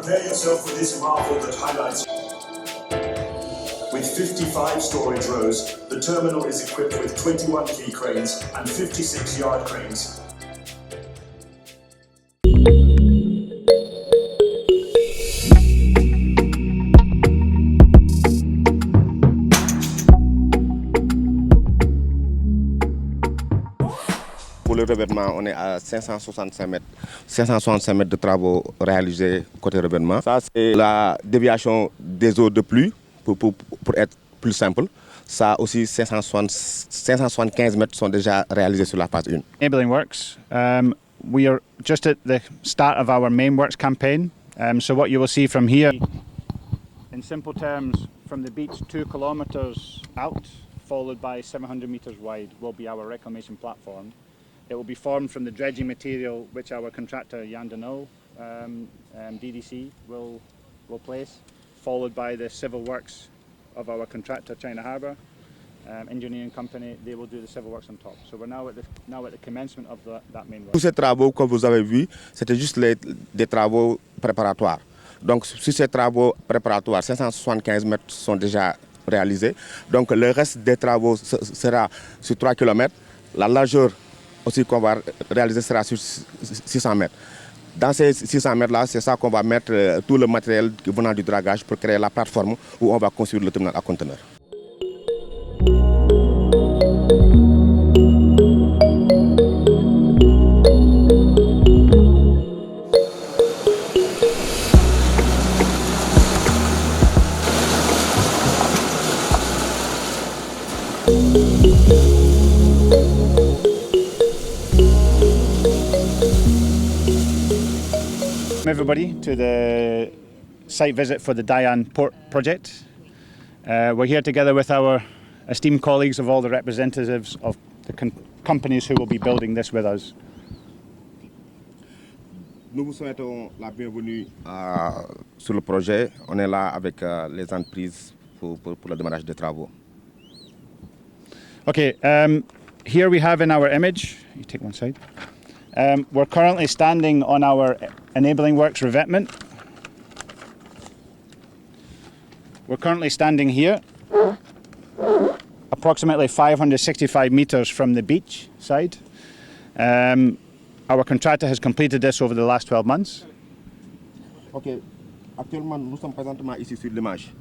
Prepare yourself for this marvel that highlights. With 55 storage rows, the terminal is equipped with 21 quay cranes and 56 yard cranes. Pour le revêtement, on est à 565 mètres de travaux réalisés côté revêtement. Ça, c'est la déviation des eaux de pluie, pour être plus simple. Ça aussi, 575 mètres sont déjà réalisés sur la phase 1. Enabling works. We are just at the start of our main works campaign. So what you will see from here, in simple terms, from the beach 2 kilometres out, followed by 700 metres wide, will be our reclamation platform. It will be formed from the dredging material which our contractor Ndayane, DDC, will place, followed by the civil works of our contractor China Harbour, engineering company. They will do the civil works on top. So we're now at the commencement of that main work. Tous ces travaux, comme vous avez vu, c'était juste des travaux préparatoires. Donc sur ces travaux préparatoires, 575 mètres sont déjà réalisés. Donc le reste des travaux sera sur 3 km. La largeur aussi qu'on va réaliser sera sur 600 mètres. Dans ces 600 mètres-là, c'est ça qu'on va mettre tout le matériel venant du dragage pour créer la plateforme où on va construire le terminal à conteneurs. Everybody to the site visit for the Ndayane port project. We're here together with our esteemed colleagues of all the representatives of the companies who will be building this with us. Nous vous souhaitons la bienvenue sur le projet. On est là avec les entreprises pour le démarrage des travaux. Okay, here we have in our image, you take one side. We're currently standing on our enabling works revetment. We're currently standing here, approximately 565 meters from the beach side. Our contractor has completed this over the last 12 months. Ok, actuellement nous sommes présentement ici sur l'image.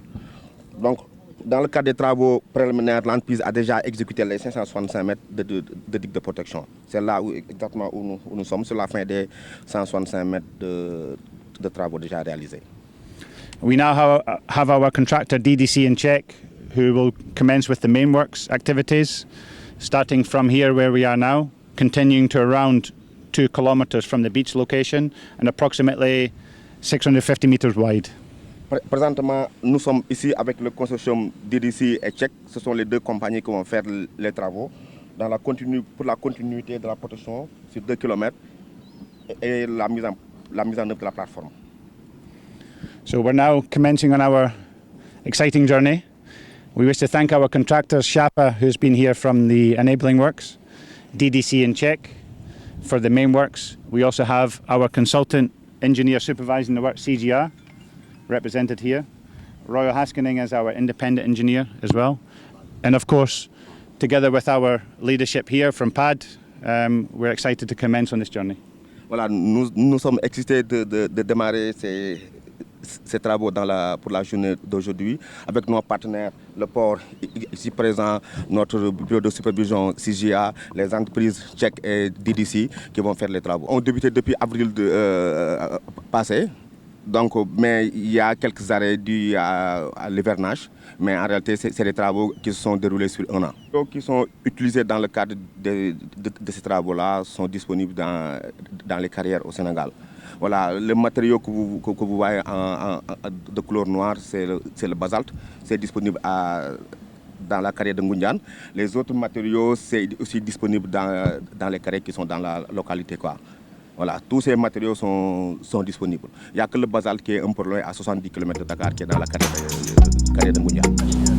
Donc, dans le cadre des travaux préliminaires, l'entreprise a déjà exécuté les 565 mètres de digue de protection. C'est là exactement où nous sommes, sur la fin des 165 mètres de travaux déjà réalisés. We now have our contractor DDC in check, who will commence with the main works activities, starting from here where we are now, continuing to around 2 kilometers from the beach location and approximately 650 meters wide. Présentement, nous sommes ici avec le consortium DDC et Tchèque. Ce sont les deux compagnies qui vont faire les travaux pour la continuité de la protection sur 2 km et la mise en œuvre de la plateforme. So we're now commencing on our exciting journey. We wish to thank our contractors, Shapa, who's been here from the enabling works, DDC in Czech for the main works. We also have our consultant engineer supervising the work, CGR, represented here. Royal Haskening as our independent engineer as well. And of course, together with our leadership here from PAD, we're excited to commence on this journey. Voilà, nous sommes excités de démarrer ces travaux pour la journée d'aujourd'hui avec nos partenaires, le port ici présent, notre bureau de supervision CGA, les entreprises tchèques et DDC qui vont faire les travaux. On a débuté depuis avril passé. Donc, mais il y a quelques arrêts dus à l'hivernage, mais en réalité, c'est des travaux qui se sont déroulés sur 1 an. Les qui sont utilisés dans le cadre de ces travaux-là sont disponibles dans les carrières au Sénégal. Voilà, le matériau que vous voyez de couleur noire, c'est le basalte. C'est disponible dans la carrière de Ndayane. Les autres matériaux, c'est aussi disponible dans les carrières qui sont dans la localité, quoi. Voilà, tous ces matériaux sont disponibles. Il n'y a que le basalte qui est un peu loin à 70 km de Dakar qui est dans la carrière de Ndayane.